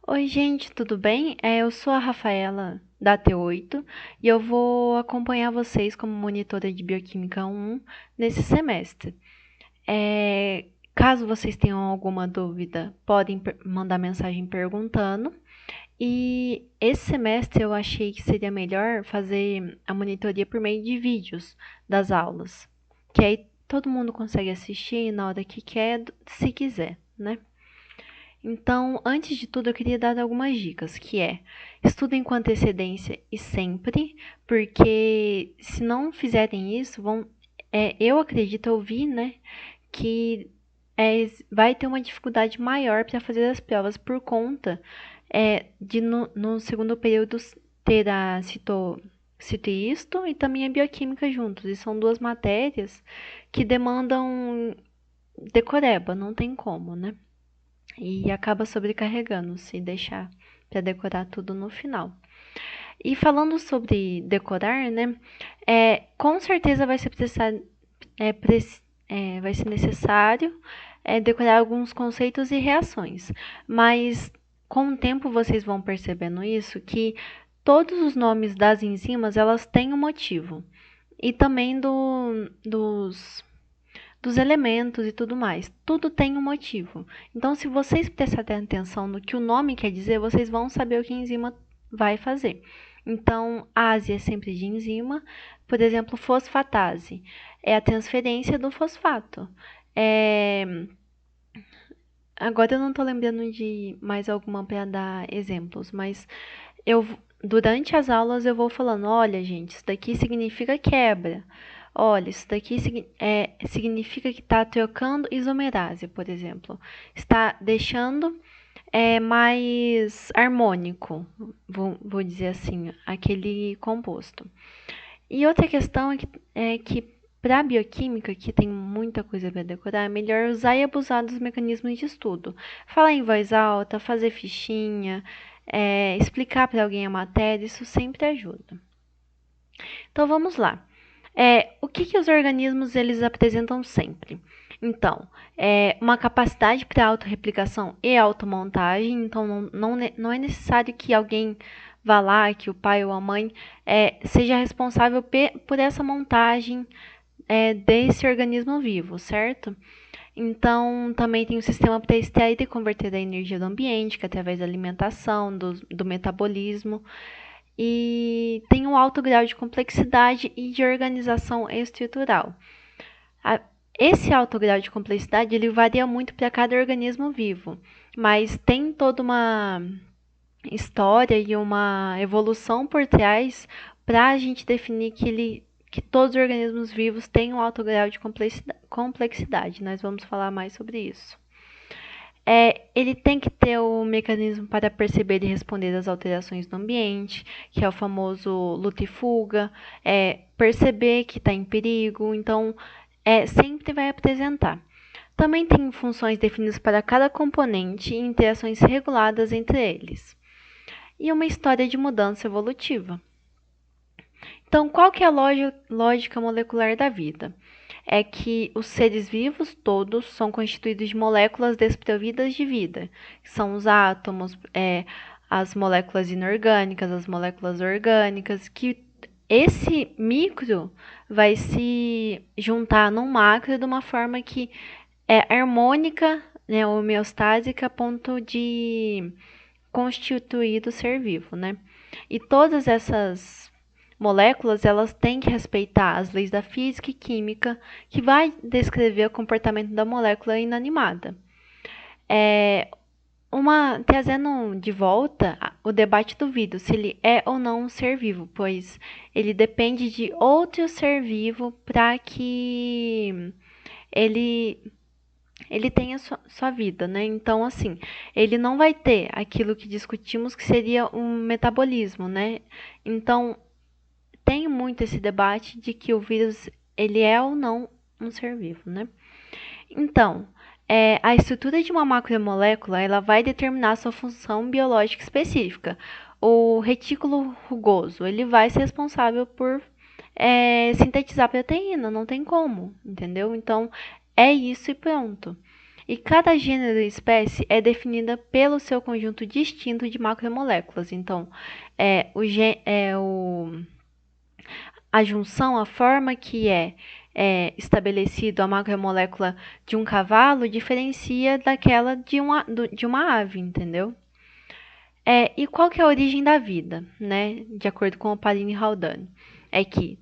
Oi, gente, tudo bem? Eu sou a Rafaela da T8 e eu vou acompanhar vocês como monitora de Bioquímica 1 nesse semestre. Caso vocês tenham alguma dúvida, podem mandar mensagem perguntando. E esse semestre eu achei que seria melhor fazer a monitoria por meio de vídeos das aulas, que aí todo mundo consegue assistir na hora que quer, se quiser, né? Então, antes de tudo, eu queria dar algumas dicas, que é: estudem com antecedência e sempre, porque se não fizerem isso, eu acredito, eu vi, né, que vai ter uma dificuldade maior para fazer as provas por conta de no segundo período ter a cito e também a bioquímica juntos. E são duas matérias que demandam decoreba, não tem como, né? E acaba sobrecarregando se deixar para decorar tudo no final. E falando sobre decorar, né? Com certeza vai ser necessário decorar alguns conceitos e reações. Mas com o tempo vocês vão percebendo isso, que todos os nomes das enzimas elas têm um motivo. E também dos elementos e tudo mais. Tudo tem um motivo. Então, se vocês prestarem atenção no que o nome quer dizer, vocês vão saber o que a enzima vai fazer. Então, ase é sempre de enzima. Por exemplo, fosfatase é a transferência do fosfato. É... Agora eu não estou lembrando de mais alguma para dar exemplos, mas eu durante as aulas eu vou falando, olha, gente, isso daqui significa quebra. Olha, isso daqui significa que está trocando isomerase, por exemplo. Está deixando mais harmônico, vou dizer assim, aquele composto. E outra questão é que para a bioquímica, que tem muita coisa para decorar, é melhor usar e abusar dos mecanismos de estudo. Falar em voz alta, fazer fichinha, explicar para alguém a matéria, isso sempre ajuda. Então vamos lá. O que os organismos eles apresentam sempre? Então, uma capacidade para autorreplicação e automontagem. Então, não é necessário que alguém vá lá, que o pai ou a mãe seja responsável por essa montagem desse organismo vivo, certo? Então, também tem o sistema para extrair e converter a energia do ambiente, que é através da alimentação, do metabolismo. E tem um alto grau de complexidade e de organização estrutural. Esse alto grau de complexidade ele varia muito para cada organismo vivo, mas tem toda uma história e uma evolução por trás para a gente definir que todos os organismos vivos têm um alto grau de complexidade. Nós vamos falar mais sobre isso. Ele tem que ter o mecanismo para perceber e responder às alterações do ambiente, que é o famoso luta e fuga, perceber que está em perigo, então sempre vai apresentar. Também tem funções definidas para cada componente e interações reguladas entre eles. E uma história de mudança evolutiva. Então, qual que é a lógica molecular da vida? É que os seres vivos todos são constituídos de moléculas desprovidas de vida, que são os átomos, as moléculas inorgânicas, as moléculas orgânicas, que esse micro vai se juntar num macro de uma forma que é harmônica, né, homeostásica, a ponto de constituir o ser vivo, né? E todas essas moléculas, elas têm que respeitar as leis da física e química, que vai descrever o comportamento da molécula inanimada. Trazendo de volta o debate do vidro, se ele é ou não um ser vivo, pois ele depende de outro ser vivo para que ele ele tem a sua vida, né? Então, assim, ele não vai ter aquilo que discutimos que seria um metabolismo, né? Então, tem muito esse debate de que o vírus, ele é ou não um ser vivo, né? Então, a estrutura de uma macromolécula, ela vai determinar sua função biológica específica. O retículo rugoso, ele vai ser responsável por sintetizar proteína, não tem como, entendeu? Então, é isso e pronto. E cada gênero e espécie é definida pelo seu conjunto distinto de macromoléculas. Então, a junção, a forma que é estabelecido a macromolécula de um cavalo diferencia daquela de uma ave, entendeu? E qual que é a origem da vida, né? De acordo com o Palini Haldane, é que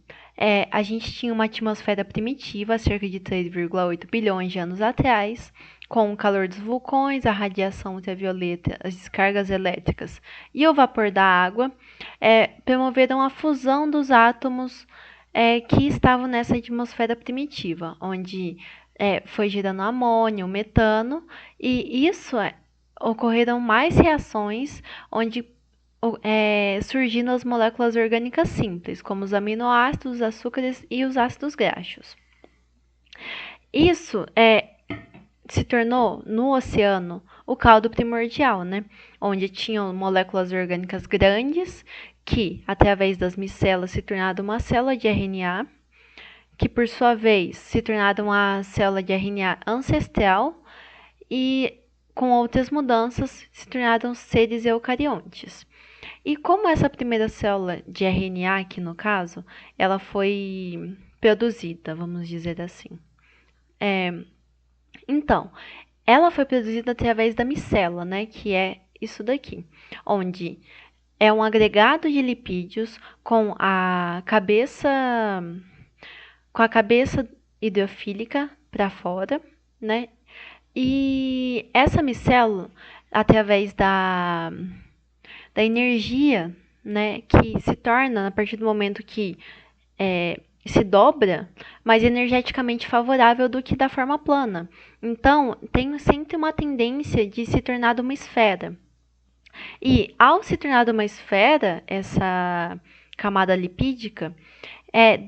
a gente tinha uma atmosfera primitiva há cerca de 3,8 bilhões de anos atrás, com o calor dos vulcões, a radiação ultravioleta, as descargas elétricas e o vapor da água promoveram a fusão dos átomos que estavam nessa atmosfera primitiva, onde foi gerando amônio, metano, e isso ocorreram mais reações onde surgindo as moléculas orgânicas simples, como os aminoácidos, os açúcares e os ácidos graxos. Isso se tornou, no oceano, o caldo primordial, né? Onde tinham moléculas orgânicas grandes que, através das micelas, se tornaram uma célula de RNA, que, por sua vez, se tornaram uma célula de RNA ancestral e, com outras mudanças, se tornaram seres eucariontes. E como essa primeira célula de RNA, aqui no caso, ela foi produzida, vamos dizer assim. Então, ela foi produzida através da micela, né, que é isso daqui, onde é um agregado de lipídios com a cabeça hidrofílica para fora, né? E essa micela, através da energia, né, que se torna a partir do momento que se dobra, mais energeticamente favorável do que da forma plana. Então, tem sempre uma tendência de se tornar uma esfera. E ao se tornar uma esfera, essa camada lipídica,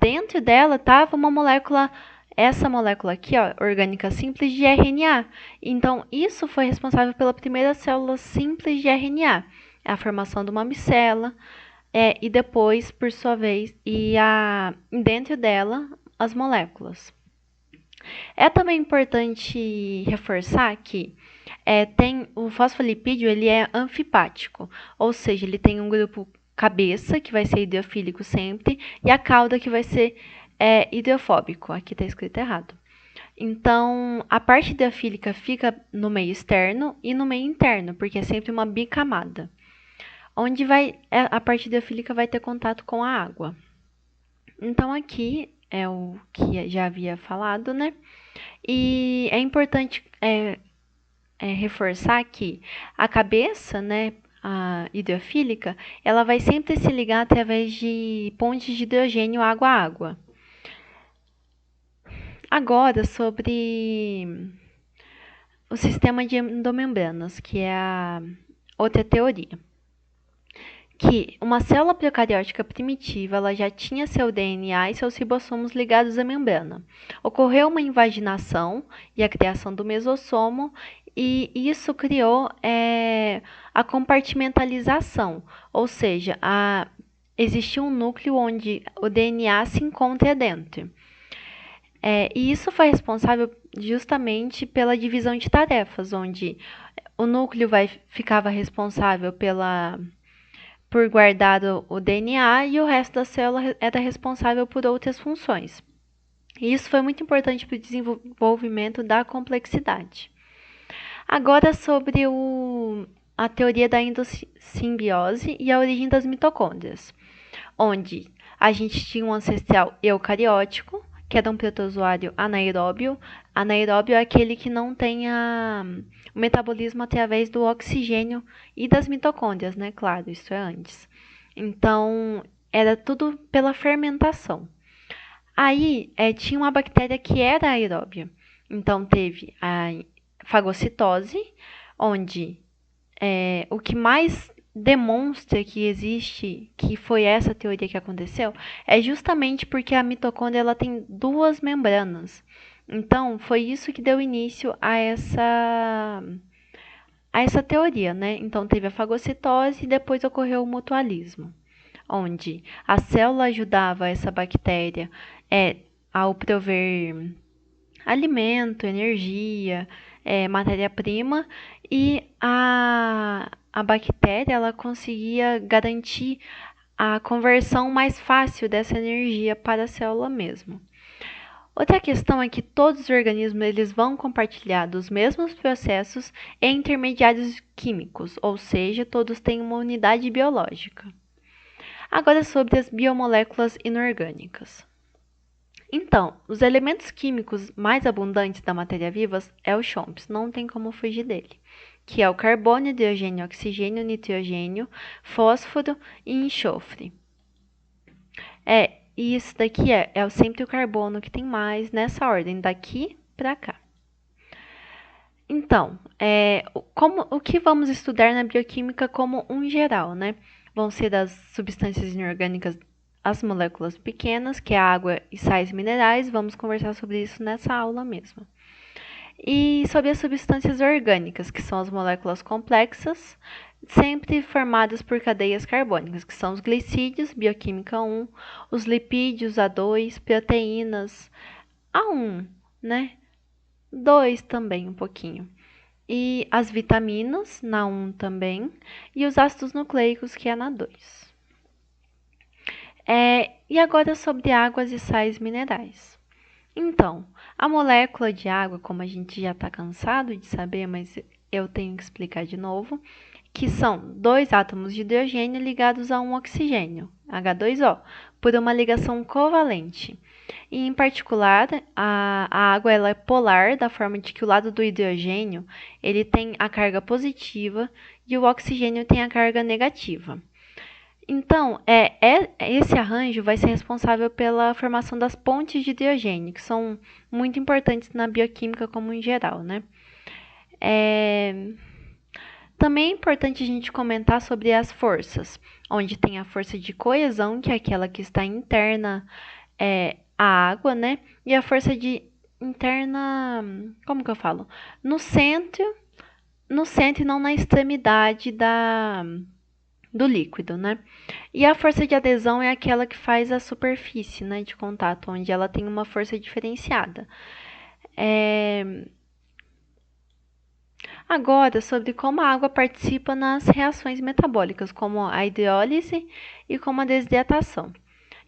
dentro dela estava uma molécula, essa molécula aqui, ó, orgânica simples de RNA. Então, isso foi responsável pela primeira célula simples de RNA, a formação de uma micela, e depois, por sua vez, dentro dela, as moléculas. É também importante reforçar que o fosfolipídio ele é anfipático, ou seja, ele tem um grupo cabeça, que vai ser hidrofílico sempre, e a cauda, que vai ser hidrofóbico. Aqui está escrito errado. Então, a parte hidrofílica fica no meio externo e no meio interno, porque é sempre uma bicamada, onde a parte hidrofílica vai ter contato com a água. Então, aqui é o que já havia falado, né? E é importante reforçar que a cabeça, né, a hidrofílica, ela vai sempre se ligar através de pontes de hidrogênio água-água. Agora, sobre o sistema de endomembranas, que é a outra teoria. Que uma célula procariótica primitiva ela já tinha seu DNA e seus ribossomos ligados à membrana. Ocorreu uma invaginação e a criação do mesossomo, e isso criou a compartimentalização, ou seja, existia um núcleo onde o DNA se encontra dentro. E isso foi responsável justamente pela divisão de tarefas, onde o núcleo ficava responsável por guardar o DNA e o resto da célula era responsável por outras funções. E isso foi muito importante para o desenvolvimento da complexidade. Agora sobre a teoria da endossimbiose e a origem das mitocôndrias, onde a gente tinha um ancestral eucariótico, que era um protozoário anaeróbio. Anaeróbio é aquele que não tem o metabolismo através do oxigênio e das mitocôndrias, né? Claro, isso é antes. Então, era tudo pela fermentação. Aí, tinha uma bactéria que era aeróbia. Então, teve a fagocitose, onde o que mais demonstra que existe, que foi essa teoria que aconteceu, é justamente porque a mitocôndria ela tem duas membranas. Então, foi isso que deu início a essa teoria, né? Então, teve a fagocitose e depois ocorreu o mutualismo, onde a célula ajudava essa bactéria ao prover alimento, energia, matéria-prima, e a bactéria ela conseguia garantir a conversão mais fácil dessa energia para a célula mesmo. Outra questão é que todos os organismos eles vão compartilhar dos mesmos processos e intermediários químicos, ou seja, todos têm uma unidade biológica. Agora sobre as biomoléculas inorgânicas. Então, os elementos químicos mais abundantes da matéria viva é o CHOMPS, não tem como fugir dele, que é o carbono, hidrogênio, oxigênio, nitrogênio, fósforo e enxofre. E isso daqui é sempre o carbono que tem mais nessa ordem, daqui para cá. Então, o que vamos estudar na bioquímica como um geral, né? Vão ser as substâncias inorgânicas, as moléculas pequenas, que é água e sais minerais. Vamos conversar sobre isso nessa aula mesmo. E sobre as substâncias orgânicas, que são as moléculas complexas, sempre formadas por cadeias carbônicas, que são os glicídios, bioquímica 1, os lipídios A2, proteínas A1, né? 2 também um pouquinho. E as vitaminas, na 1 também, e os ácidos nucleicos, que é na 2. E agora sobre águas e sais minerais. Então, a molécula de água, como a gente já está cansado de saber, mas eu tenho que explicar de novo, que são 2 átomos de hidrogênio ligados a um oxigênio, H2O, por uma ligação covalente. E, em particular, a água ela é polar, da forma de que o lado do hidrogênio ele tem a carga positiva e o oxigênio tem a carga negativa. Então, esse arranjo vai ser responsável pela formação das pontes de hidrogênio, que são muito importantes na bioquímica como em geral, né? Também é importante a gente comentar sobre as forças, onde tem a força de coesão, que é aquela que está interna à água, né? E a força de interna, como que eu falo? No centro e não na extremidade do líquido, né? E a força de adesão é aquela que faz a superfície, né, de contato, onde ela tem uma força diferenciada. Agora, sobre como a água participa nas reações metabólicas, como a hidrólise e como a desidratação.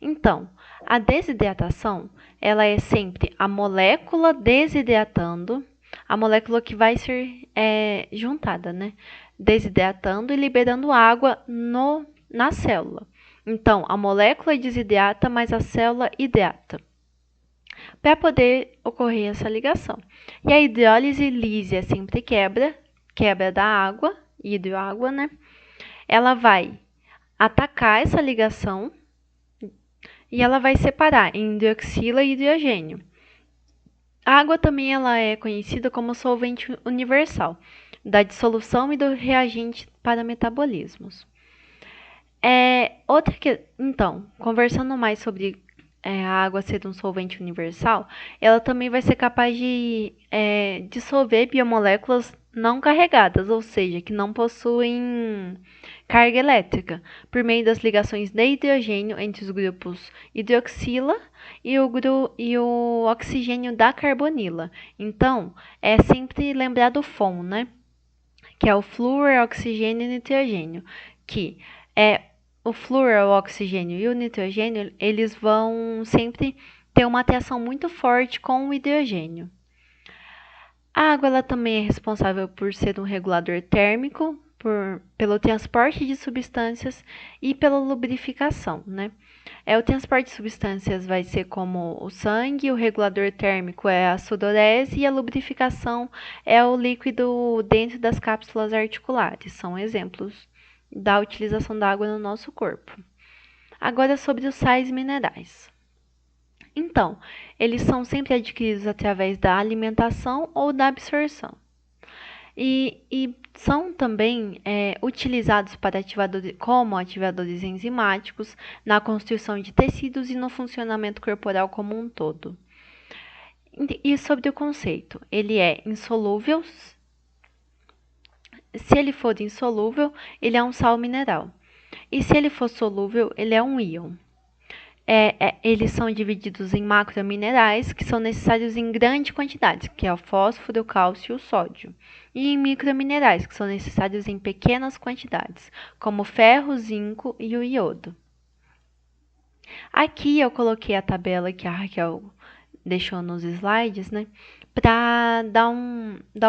Então, a desidratação, ela é sempre a molécula desidratando, a molécula que vai ser juntada, né? Desidratando e liberando água na célula. Então, a molécula desidrata, mas a célula hidrata, para poder ocorrer essa ligação. E a hidrólise lise é sempre quebra da água, hidroágua, né? Ela vai atacar essa ligação e ela vai separar em hidroxila e hidrogênio. A água também ela é conhecida como solvente universal, da dissolução e do reagente para metabolismos. Então, conversando mais sobre a água ser um solvente universal, ela também vai ser capaz de dissolver biomoléculas não carregadas, ou seja, que não possuem carga elétrica, por meio das ligações de hidrogênio entre os grupos hidroxila e o oxigênio da carbonila. Então, é sempre lembrar do FON, né? Que é o flúor, oxigênio e nitrogênio, que o flúor, o oxigênio e o nitrogênio, eles vão sempre ter uma atração muito forte com o hidrogênio. A água ela também é responsável por ser um regulador térmico, pelo transporte de substâncias e pela lubrificação, né? O transporte de substâncias vai ser como o sangue, o regulador térmico é a sudorese e a lubrificação é o líquido dentro das cápsulas articulares. São exemplos da utilização da água no nosso corpo. Agora sobre os sais minerais. Então, eles são sempre adquiridos através da alimentação ou da absorção. E são também utilizados como ativadores enzimáticos na construção de tecidos e no funcionamento corporal como um todo. E sobre o conceito, ele é insolúvel. Se ele for insolúvel, ele é um sal mineral. E se ele for solúvel, ele é um íon. Eles são divididos em macrominerais, que são necessários em grande quantidade, que é o fósforo, o cálcio e o sódio. E em microminerais, que são necessários em pequenas quantidades, como o ferro, o zinco e o iodo. Aqui eu coloquei a tabela que a Raquel deixou nos slides, né? Para dar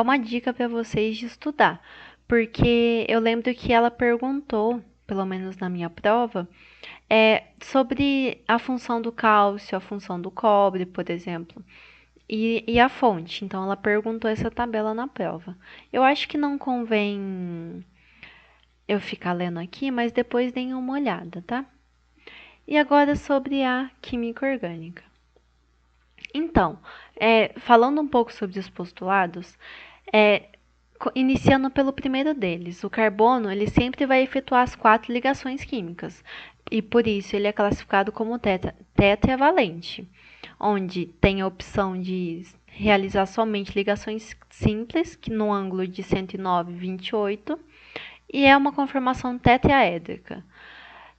uma dica para vocês de estudar. Porque eu lembro que ela perguntou, pelo menos na minha prova, sobre a função do cálcio, a função do cobre, por exemplo, e a fonte. Então, ela perguntou essa tabela na prova. Eu acho que não convém eu ficar lendo aqui, mas depois deem uma olhada, tá? E agora sobre a química orgânica. Então, falando um pouco sobre os postulados, iniciando pelo primeiro deles, o carbono ele sempre vai efetuar as 4 ligações químicas e por isso ele é classificado como tetravalente, onde tem a opção de realizar somente ligações simples, que no ângulo de 109,28, e é uma conformação tetraédrica.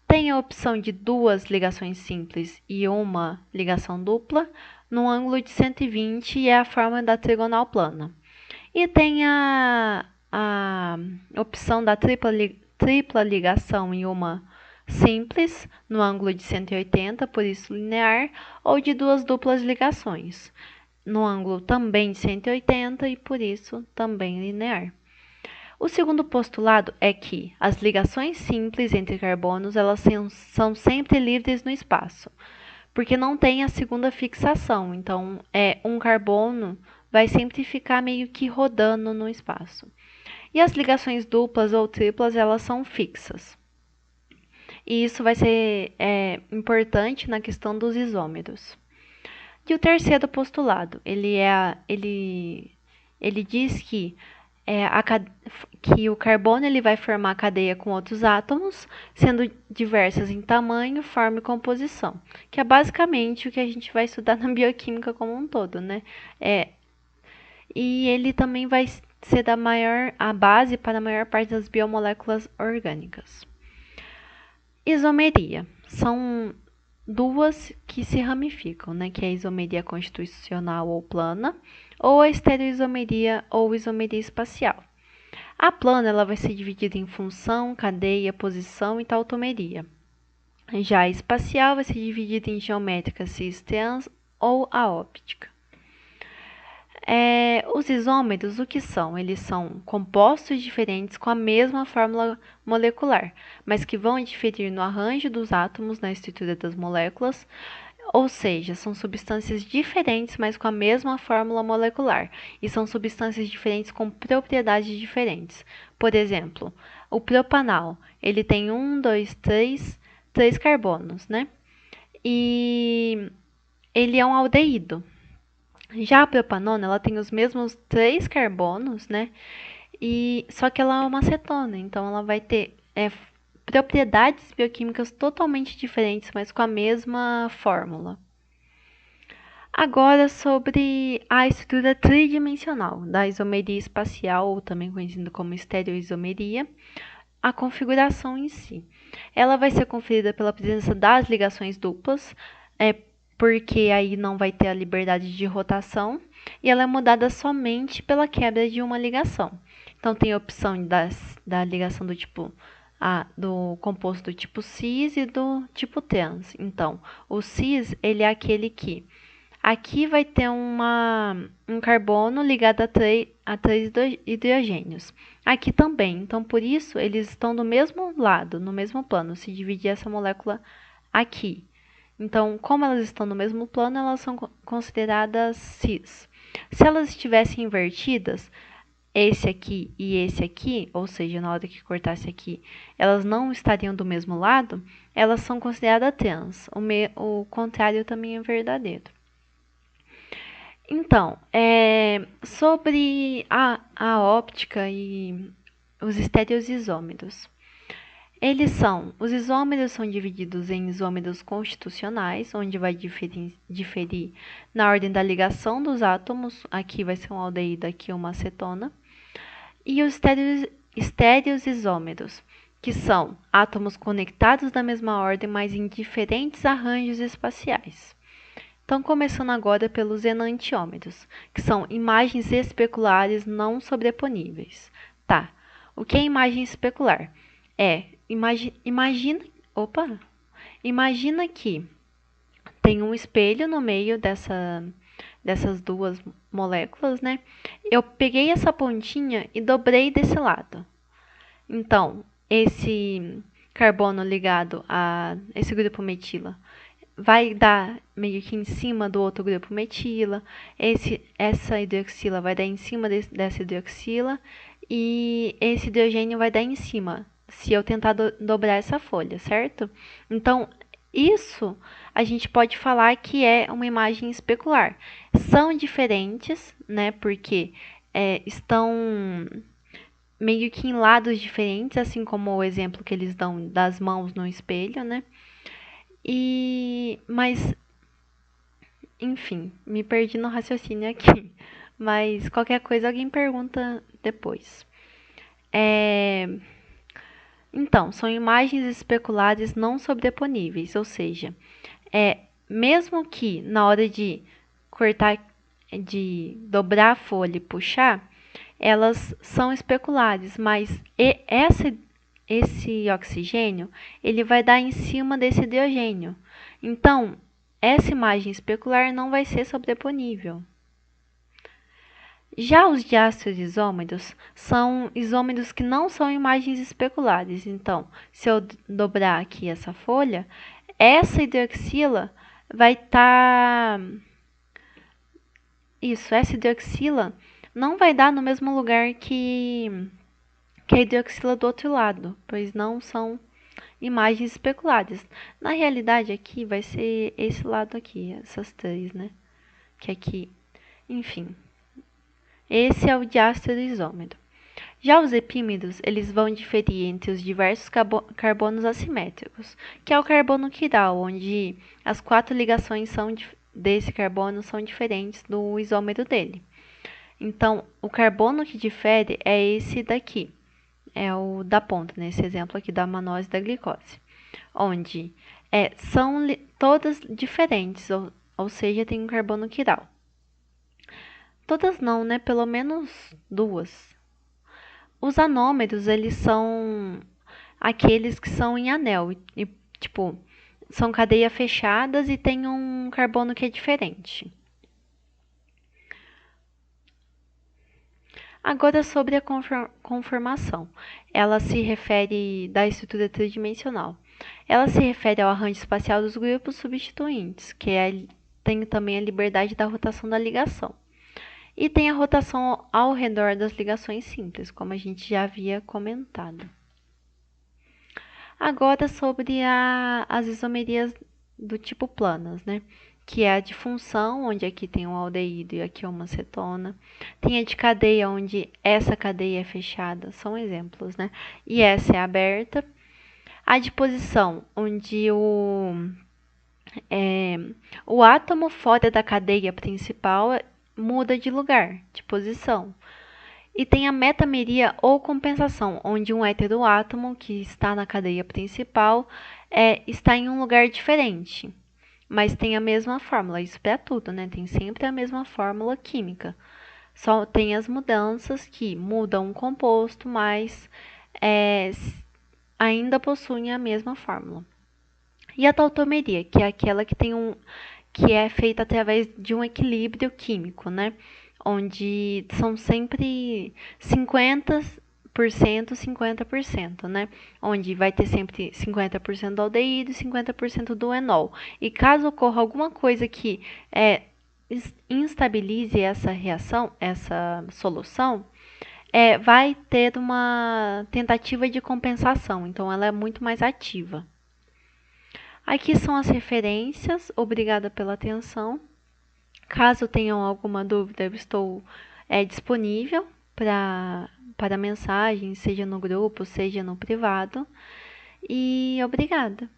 Tem a opção de 2 ligações simples e uma ligação dupla, no ângulo de 120 e é a forma da trigonal plana. E tem a opção da tripla ligação em uma simples, no ângulo de 180, por isso linear, ou de 2 duplas ligações, no ângulo também de 180 e por isso também linear. O segundo postulado é que as ligações simples entre carbonos elas são sempre livres no espaço, porque não tem a segunda fixação. Então, um carbono vai sempre ficar meio que rodando no espaço. E as ligações duplas ou triplas elas são fixas. E isso vai ser importante na questão dos isômeros. E o terceiro postulado, ele diz que que o carbono ele vai formar cadeia com outros átomos, sendo diversas em tamanho, forma e composição, que é basicamente o que a gente vai estudar na bioquímica como um todo, né? E ele também vai ser a base para a maior parte das biomoléculas orgânicas. Isomeria. São duas que se ramificam, né? Que é a isomeria constitucional ou plana, ou a estereoisomeria ou isomeria espacial. A plana ela vai ser dividida em função, cadeia, posição e tautomeria. Já a espacial vai ser dividida em geométrica cis-trans ou a óptica. Os isômeros, o que são? Eles são compostos diferentes com a mesma fórmula molecular, mas que vão diferir no arranjo dos átomos na estrutura das moléculas, ou seja, são substâncias diferentes, mas com a mesma fórmula molecular, e são substâncias diferentes com propriedades diferentes. Por exemplo, o propanal, ele tem 3 carbonos, né? E ele é um aldeído. Já a propanona, ela tem os mesmos 3 carbonos, né? Só que ela é uma acetona, então ela vai ter propriedades bioquímicas totalmente diferentes, mas com a mesma fórmula. Agora sobre a estrutura tridimensional da isomeria espacial, ou também conhecida como estereoisomeria, a configuração em si. Ela vai ser conferida pela presença das ligações duplas, porque aí não vai ter a liberdade de rotação, e ela é mudada somente pela quebra de uma ligação. Então tem a opção da ligação do tipo do composto do tipo cis e do tipo trans. Então, o cis ele é aquele que aqui vai ter um carbono ligado a 3 hidrogênios. Aqui também. Então, por isso, eles estão do mesmo lado, no mesmo plano, se dividir essa molécula aqui. Então, como elas estão no mesmo plano, elas são consideradas cis. Se elas estivessem invertidas, esse aqui e esse aqui, ou seja, na hora que cortasse aqui, elas não estariam do mesmo lado, elas são consideradas trans. O contrário também é verdadeiro. Então, sobre a óptica e os estereoisômeros. Os isômeros são divididos em isômeros constitucionais, onde vai diferir na ordem da ligação dos átomos, aqui vai ser um aldeído, aqui uma acetona, e os estereoisômeros, que são átomos conectados da mesma ordem, mas em diferentes arranjos espaciais. Então, começando agora pelos enantiômeros, que são imagens especulares não sobreponíveis. Tá, o que é imagem especular? Imagina que tem um espelho no meio dessas duas moléculas, né? Eu peguei essa pontinha e dobrei desse lado. Então, esse carbono ligado a esse grupo metila vai dar meio que em cima do outro grupo metila, essa hidroxila vai dar em cima dessa hidroxila e esse hidrogênio vai dar em cima, se eu tentar dobrar essa folha, certo? Então, isso a gente pode falar que é uma imagem especular. São diferentes, né? Porque estão meio que em lados diferentes, assim como o exemplo que eles dão das mãos no espelho, né? Mas, enfim, me perdi no raciocínio aqui. Mas qualquer coisa alguém pergunta depois. Então, são imagens especulares não sobreponíveis, ou seja, mesmo que na hora de cortar, de dobrar a folha e puxar, elas são especulares, mas esse oxigênio ele vai dar em cima desse hidrogênio. Então, essa imagem especular não vai ser sobreponível. Já os diásteros isômeros são isômeros que não são imagens especulares. Então, se eu dobrar aqui essa folha, essa hidroxila vai estar... essa hidroxila não vai dar no mesmo lugar que a hidroxila do outro lado, pois não são imagens especulares. Na realidade, aqui vai ser esse lado aqui, essas três, né? Que aqui, enfim. Esse é o diástero isômero. Já os epímeros, eles vão diferir entre os diversos carbonos assimétricos, que é o carbono quiral, onde as 4 ligações desse carbono são diferentes do isômero dele. Então, o carbono que difere é esse daqui, é o da ponta, nesse exemplo aqui da manose da glicose, onde são todas diferentes, ou seja, tem um carbono quiral. Todas não, né? Pelo menos 2. Os anômeros, eles são aqueles que são em anel, tipo, são cadeias fechadas e tem um carbono que é diferente. Agora sobre a conformação. Ela se refere da estrutura tridimensional. Ela se refere ao arranjo espacial dos grupos substituintes, que tem também a liberdade da rotação da ligação. E tem a rotação ao redor das ligações simples, como a gente já havia comentado. Agora sobre as isomerias do tipo planas, né? Que é a de função, onde aqui tem um aldeído e aqui uma cetona. Tem a de cadeia, onde essa cadeia é fechada, são exemplos, né? E essa é aberta. A de posição, onde o átomo fora da cadeia principal muda de lugar, de posição. E tem a metameria ou compensação, onde um heteroátomo que está na cadeia principal está em um lugar diferente, mas tem a mesma fórmula. Isso para tudo, né? Tem sempre a mesma fórmula química. Só tem as mudanças que mudam o composto, mas ainda possuem a mesma fórmula. E a tautomeria, que é aquela que é feita através de um equilíbrio químico, né? Onde são sempre 50%, 50%, né? Onde vai ter sempre 50% do aldeído e 50% do enol. E caso ocorra alguma coisa que instabilize essa reação, essa solução, vai ter uma tentativa de compensação. Então, ela é muito mais ativa. Aqui são as referências. Obrigada pela atenção. Caso tenham alguma dúvida, eu estou disponível para mensagem, seja no grupo, seja no privado. E obrigada.